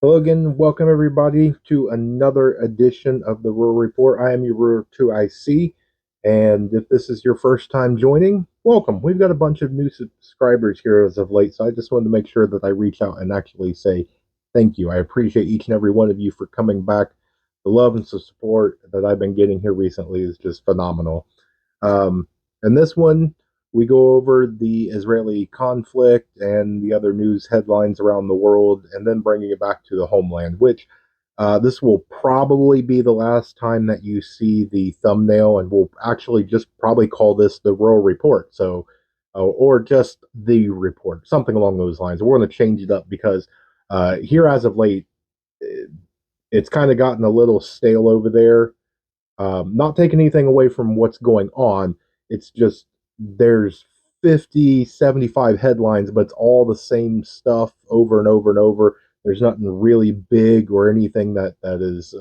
Hello again, welcome everybody to another edition of the Rural Report. I am your Rural 2IC, and if this is your first time joining, welcome. We've got a bunch of new subscribers here as of late, so I just wanted to make sure that I reach out and actually say thank you. I appreciate each and every one of you for coming back. The love and support that I've been getting here recently is just phenomenal. Um, in this one, we go over the Israeli conflict and the other news headlines around the world, and then bringing it back to the homeland, which this will probably be the last time that you see the thumbnail, and we'll actually just probably call this the Rural Report. So, or just the report, something along those lines. We're going to change it up because here, as of late, it's kind of gotten a little stale over there. Not taking anything away from what's going on. It's just there's 50, 75 headlines, but it's all the same stuff over and over and over. There's nothing really big or anything that is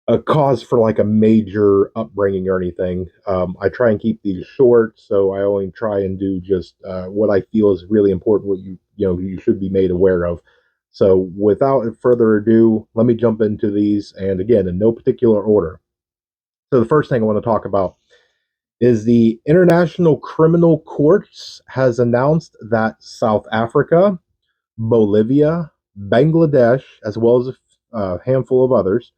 a cause for like a major upbringing or anything. I try and keep these short, so I only try and do just what I feel is really important, what you should be made aware of. So without further ado, let me jump into these, and again, in no particular order. So the first thing I want to talk about is the International Criminal Courts has announced that South Africa, Bolivia, Bangladesh, as well as a handful of others,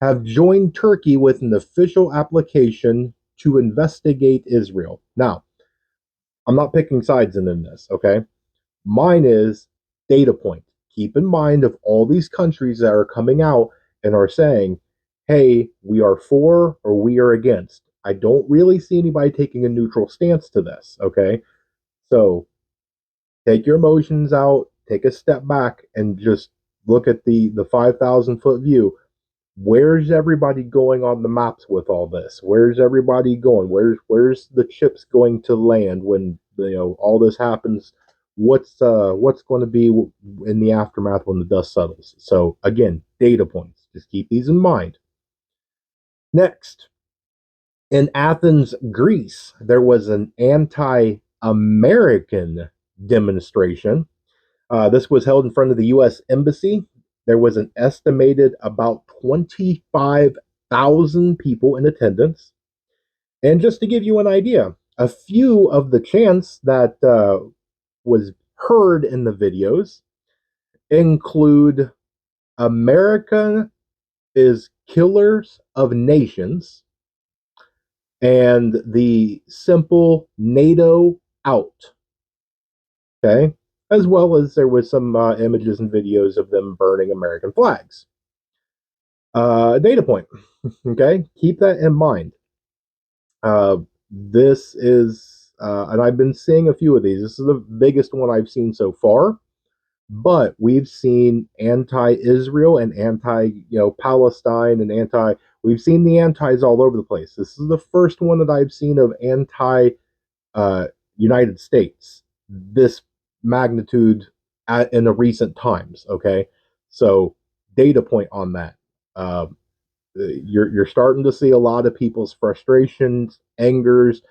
have joined Turkey with an official application to investigate Israel. Now, I'm not picking sides in this, okay? Mine is data point. Keep in mind of all these countries that are coming out and are saying, hey, we are for or we are against. I don't really see anybody taking a neutral stance to this, okay? So take your emotions out, take a step back, and just look at the 5,000 foot view. Where's everybody going on the maps with all this? Where's everybody going? Where's the chips going to land when all this happens? What's going to be in the aftermath when the dust settles? So again, data points. Just keep these in mind. Next, in Athens, Greece, there was an anti-American demonstration. This was held in front of the U.S. Embassy. There was an estimated about 25,000 people in attendance. And just to give you an idea, a few of the chants that was heard in the videos include America is killers of nations and the simple NATO out. Okay. As well as there was some images and videos of them burning American flags. Data point. Okay. Keep that in mind. This is, and I've been seeing a few of these. This is the biggest one I've seen so far. But we've seen anti-Israel and Palestine and anti. We've seen the antis all over the place. This is the first one that I've seen of anti uh, United States. This magnitude in the recent times. Okay, so data point on that. You're starting to see a lot of people's frustrations, angers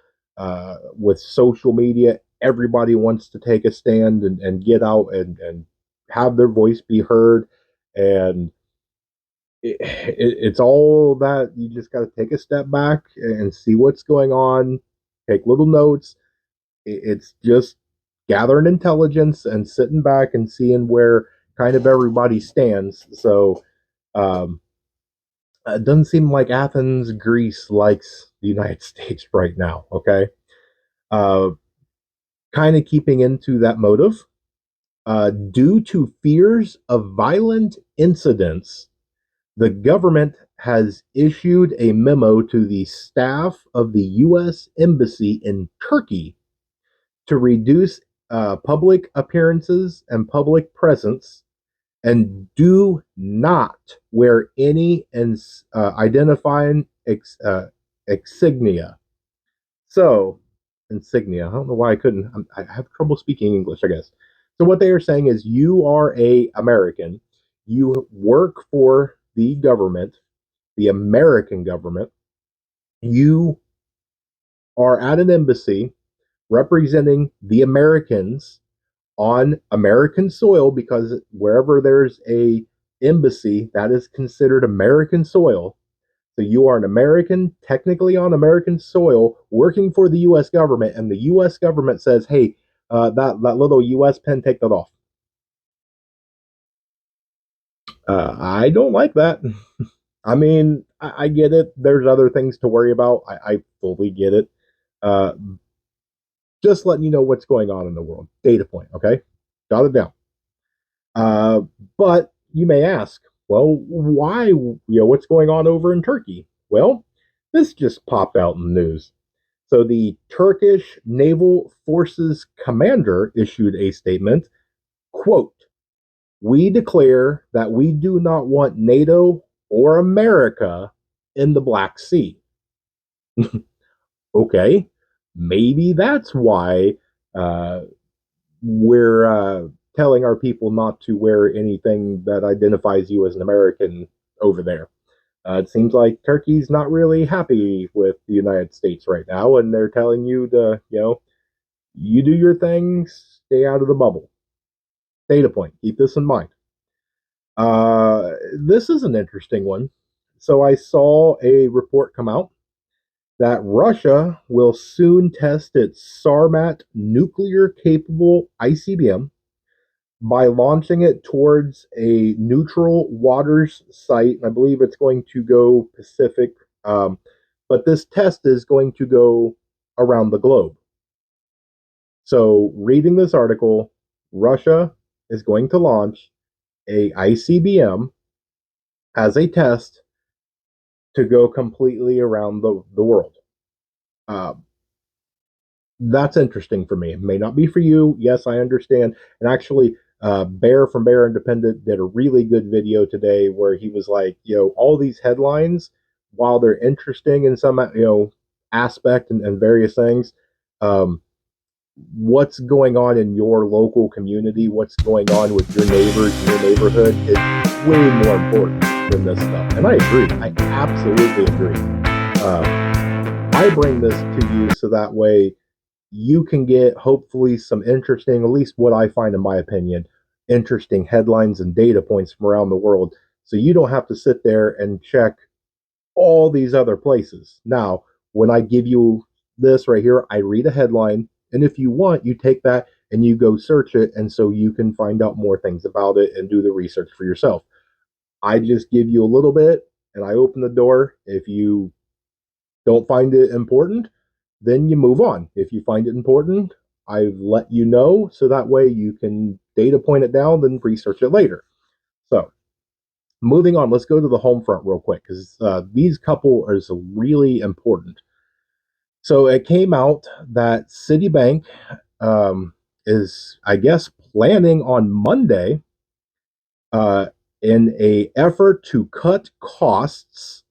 with social media. Everybody wants to take a stand and get out and have their voice be heard. And it's all that you just got to take a step back and see what's going on, take little notes. It's just gathering intelligence and sitting back and seeing where kind of everybody stands. So, um, it doesn't seem like Athens, Greece likes the United States right now. Okay, uh, kind of keeping into that motive. Due to fears of violent incidents, the government has issued a memo to the staff of the U.S. Embassy in Turkey to reduce public appearances and public presence and do not wear any identifying insignia. So, insignia. I don't know why I couldn't. I have trouble speaking English, I guess. So what they are saying is, you are a American. You work for the government, the American government. You are at an embassy representing the Americans. on American soil, because wherever there's a embassy, that is considered American soil. So you are an American, technically on American soil, working for the U.S. government, and the U.S. government says, "Hey, that little U.S. pen, take that off." I don't like that. I mean, I get it. There's other things to worry about. I fully get it. Uh, just letting you know what's going on in the world. Data point, okay? Got it down. Uh, but you may ask, well, why? What's going on over in Turkey? Well, this just popped out in the news. So the Turkish Naval Forces commander issued a statement, quote, "We declare that we do not want NATO or America in the Black Sea." Okay, maybe that's why uh, we're telling our people not to wear anything that identifies you as an American over there. It seems like Turkey's not really happy with the United States right now, and they're telling you to, you do your thing, stay out of the bubble. Data point. Keep this in mind. This is an interesting one. So I saw a report come out that Russia will soon test its Sarmat nuclear capable ICBM by launching it towards a neutral waters site. I believe it's going to go Pacific, but this test is going to go around the globe. So, reading this article, Russia is going to launch a ICBM as a test to go completely around the world. Uh, that's interesting for me. It may not be for you. Yes, I understand. And actually, Bear from Bear Independent did a really good video today where he was like, all these headlines, while they're interesting in some, aspect and various things, um, what's going on in your local community, what's going on with your neighbors in your neighborhood is way more important than this stuff. And I agree. I absolutely agree. I bring this to you so that way you can get hopefully some interesting, at least what I find in my opinion, interesting headlines and data points from around the world. So you don't have to sit there and check all these other places. Now, when I give you this right here, I read a headline, and if you want, you take that and you go search it, and so you can find out more things about it and do the research for yourself. I just give you a little bit and I open the door. If you don't find it important, then you move on. If you find it important, I've let you know so that way you can data point it down, then research it later. So, moving on, let's go to the home front real quick because these couple is really important. So, it came out that Citibank is, I guess, planning on Monday uh, in a effort to cut costs.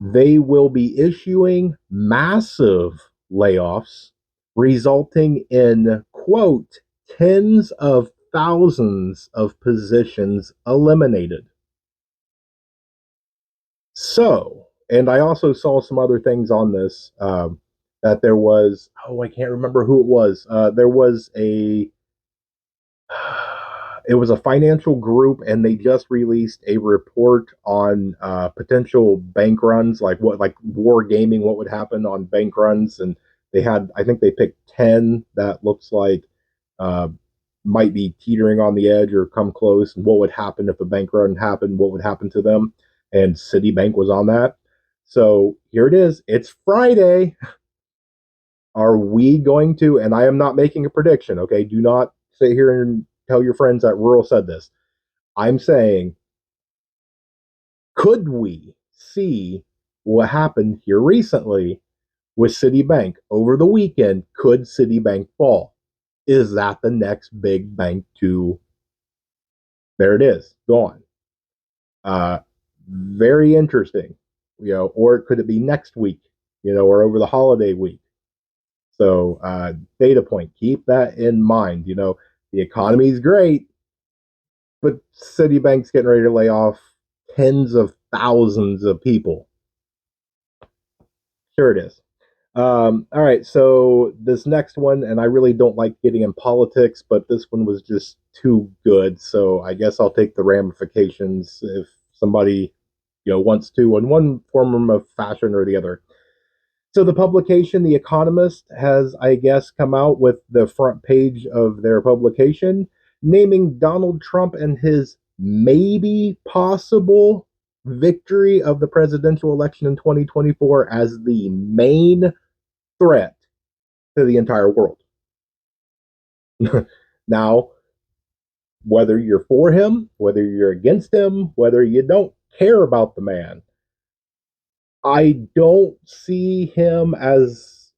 They will be issuing massive layoffs, resulting in, quote, tens of thousands of positions eliminated. So, and I also saw some other things on this that there was, oh, I can't remember who it was. There was a it was a financial group and they just released a report on potential bank runs, like war gaming, what would happen on bank runs. And they had, I think they picked 10 that looks like uh, might be teetering on the edge or come close, and what would happen if a bank run happened, what would happen to them. And Citibank was on that. So here it is, it's Friday. Are we going to, and I am not making a prediction, okay? Do not sit here and tell your friends that Rural said this. I'm saying, could we see what happened here recently with Citibank over the weekend? Could Citibank fall? Is that the next big bank to, there it is, gone? Uh, Very interesting, or could it be next week, or over the holiday week? So, data point, keep that in mind. The economy is great, but Citibank's getting ready to lay off tens of thousands of people. Sure, it is. All right, so this next one, and I really don't like getting in politics, but this one was just too good. So I guess I'll take the ramifications if somebody, wants to in one form of fashion or the other. So the publication, The Economist, has, I guess, come out with the front page of their publication naming Donald Trump and his maybe possible victory of the presidential election in 2024 as the main threat to the entire world. Now, whether you're for him, whether you're against him, whether you don't care about the man, I don't see him as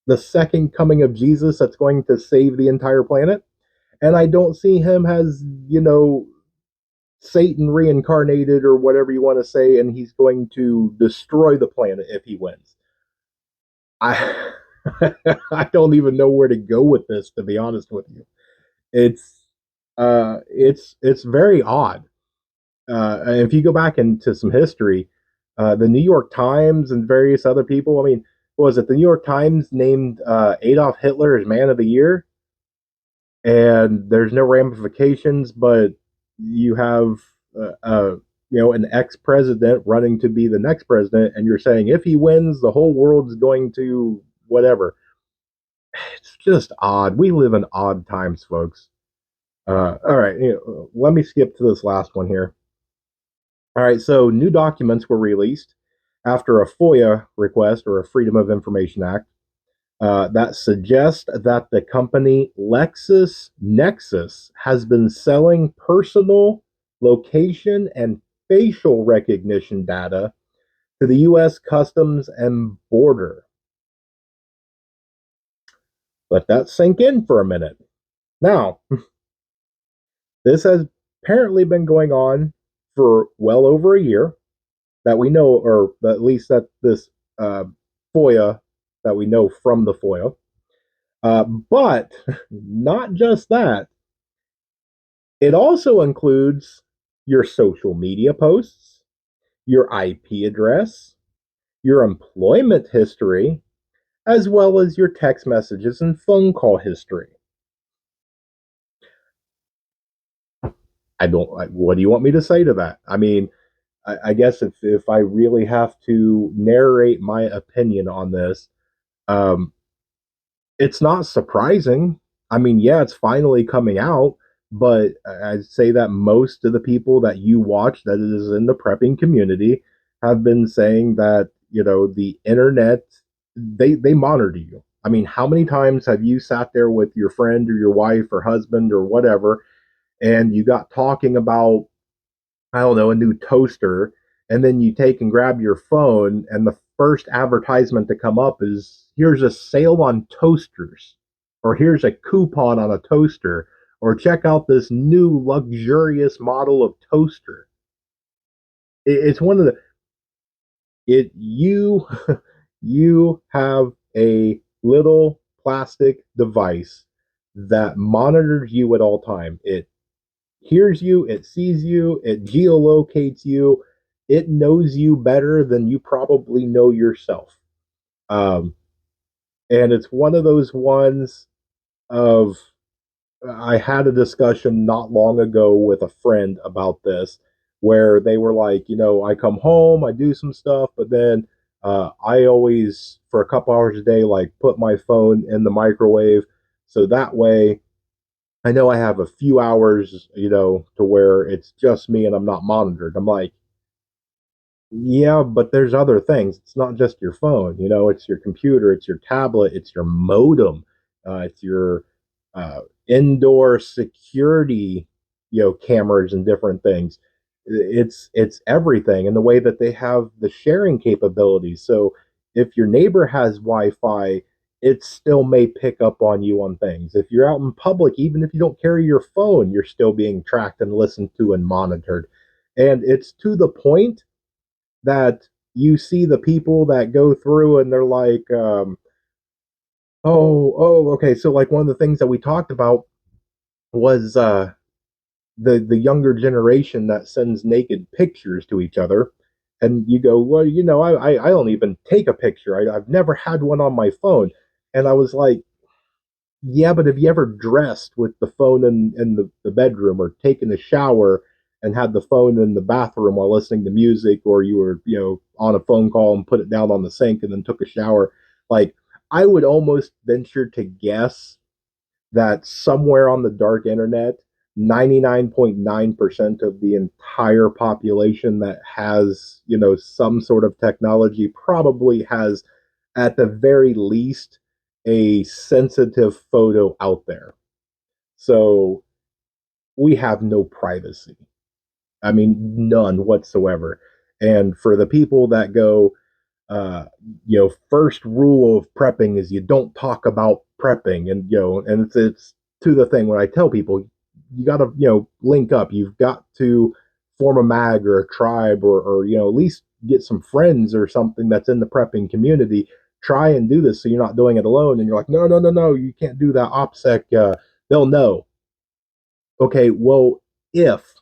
the second coming of Jesus that's going to save the entire planet. And I don't see him as, Satan reincarnated or whatever you want to say, and he's going to destroy the planet if he wins. I I don't even know where to go with this, to be honest with you. It's it's very odd. And if you go back into some history, the New York Times and various other people, I mean, what was it? The New York Times named Adolf Hitler as Man of the Year, and there's no ramifications, but you have an ex-president running to be the next president, and you're saying if he wins, the whole world's going to whatever. It's just odd. We live in odd times, folks. All right, let me skip to this last one here. All right, so new documents were released after a FOIA request or a Freedom of Information Act that suggest that the company LexisNexis has been selling personal location and facial recognition data to the U.S. Customs and Border. Let that sink in for a minute. Now, this has apparently been going on for well over a year that we know, or at least that this FOIA that we know from the FOIA. But not just that, it also includes your social media posts, your IP address, your employment history, as well as your text messages and phone call history. I don't. What do you want me to say to that? I mean, I guess if I really have to narrate my opinion on this, um, it's not surprising. I mean, yeah, it's finally coming out, but I'd say that most of the people that you watch that is in the prepping community have been saying that, the internet, they monitor you. I mean, how many times have you sat there with your friend or your wife or husband or whatever, and you got talking about, I don't know, a new toaster, and then you take and grab your phone, and the first advertisement to come up is here's a sale on toasters, or here's a coupon on a toaster, or check out this new luxurious model of toaster. It's one of the it you you have a little plastic device that monitors you at all time. It hears you, it sees you, it geolocates you, it knows you better than you probably know yourself. Um, and it's one of those ones of I had a discussion not long ago with a friend about this where they were like, I come home, I do some stuff, but then I always, for a couple hours a day, like put my phone in the microwave. So that way I know I have a few hours, to where it's just me and I'm not monitored. I'm like, yeah, but there's other things. It's not just your phone, it's your computer, it's your tablet, it's your modem, it's your indoor security, cameras and different things. It's everything, and the way that they have the sharing capabilities. So if your neighbor has Wi-Fi, it still may pick up on you on things. If you're out in public, even if you don't carry your phone, you're still being tracked and listened to and monitored. And it's to the point that you see the people that go through and they're like, okay. So like one of the things that we talked about was the younger generation that sends naked pictures to each other. And you go, well, I don't even take a picture. I've never had one on my phone. And I was like, yeah, but have you ever dressed with the phone in the bedroom, or taken a shower and had the phone in the bathroom while listening to music, or you were, on a phone call and put it down on the sink and then took a shower? Like, I would almost venture to guess that somewhere on the dark internet, 99.9% of the entire population that has, some sort of technology probably has, at the very least, a sensitive photo out there. So we have no privacy. I mean, none whatsoever. And for the people that go, uh, first rule of prepping is you don't talk about prepping, and and it's to the thing when I tell people you got to link up, you've got to form a mag or a tribe, or at least get some friends or something that's in the prepping community. Try and do this so you're not doing it alone. And you're like, no, no, no, no, you can't do that. OPSEC, they'll know. Okay, well, if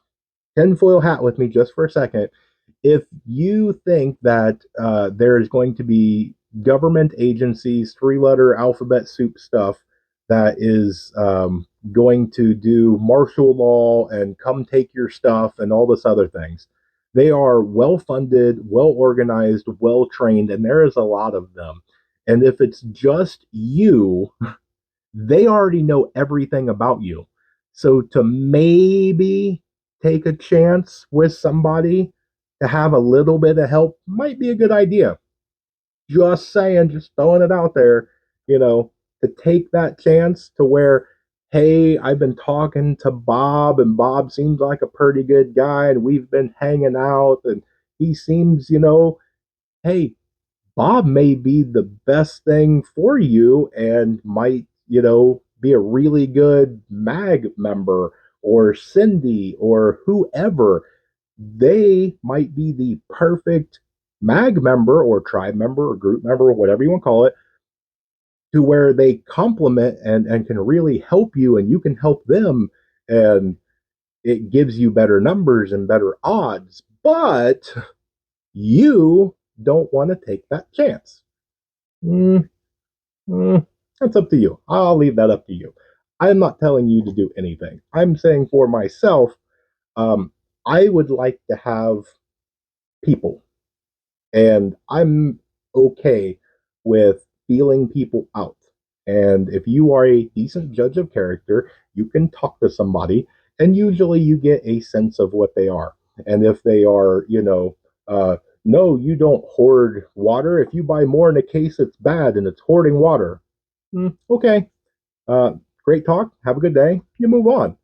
tinfoil hat with me just for a second, if you think that there's going to be government agencies, three-letter alphabet soup stuff that is going to do martial law and come take your stuff and all this other things, they are well funded, well organized, well trained, and there is a lot of them. And if it's just you, they already know everything about you. So to maybe take a chance with somebody to have a little bit of help might be a good idea. Just saying, just throwing it out there, to take that chance to where, hey, I've been talking to Bob, and Bob seems like a pretty good guy, and we've been hanging out, and he seems, hey, Bob may be the best thing for you and might, be a really good MAG member, or Cindy, or whoever. They might be the perfect MAG member or tribe member or group member or whatever you want to call it, to where they complement and can really help you, and you can help them, and it gives you better numbers and better odds. But you don't want to take that chance. Mm, that's up to you. I'll leave that up to you. I'm not telling you to do anything. I'm saying for myself, um, I would like to have people, and I'm okay with feeling people out. And if you are a decent judge of character, you can talk to somebody, and usually you get a sense of what they are. And if they are, no, you don't hoard water. If you buy more in a case, it's bad and it's hoarding water. Okay, uh, great talk. Have a good day. You move on.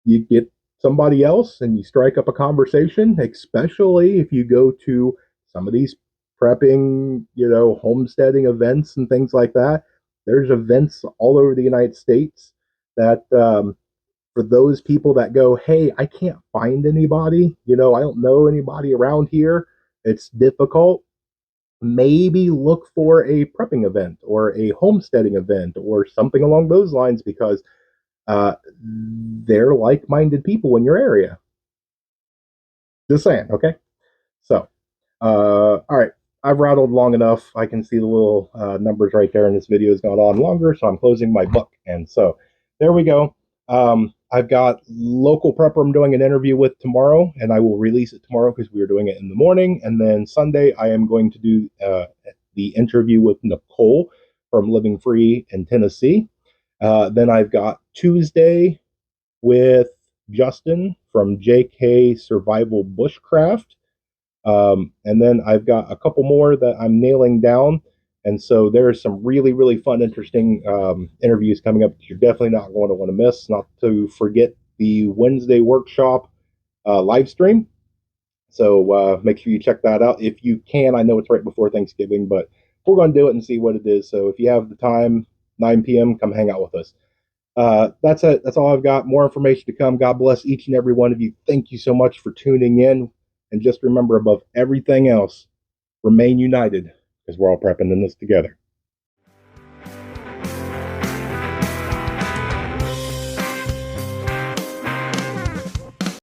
You get somebody else and you strike up a conversation, especially if you go to some of these prepping, homesteading events and things like that. There's events all over the United States that, for those people that go, hey, I can't find anybody, I don't know anybody around here, it's difficult. Maybe look for a prepping event or a homesteading event or something along those lines, because uh, they're like-minded people in your area. Just saying, okay? So, all right, I've rattled long enough. I can see the little numbers right there, and this video has gone on longer, so I'm closing my book. And so, there we go. I've got local prepper I'm doing an interview with tomorrow, and I will release it tomorrow because we are doing it in the morning. And then Sunday, I am going to do the interview with Nicole from Living Free in Tennessee. Then I've got Tuesday with Justin from JK Survival Bushcraft. And then I've got a couple more that I'm nailing down. And so there's some really, really fun, interesting interviews coming up that you're definitely not going to want to miss. Not to forget the Wednesday workshop live stream. So make sure you check that out if you can. I know it's right before Thanksgiving, but we're going to do it and see what it is. So if you have the time, 9 p.m., come hang out with us. That's it. That's all I've got. More information to come. God bless each and every one of you. Thank you so much for tuning in. And just remember, above everything else, remain united, because we're all prepping in this together.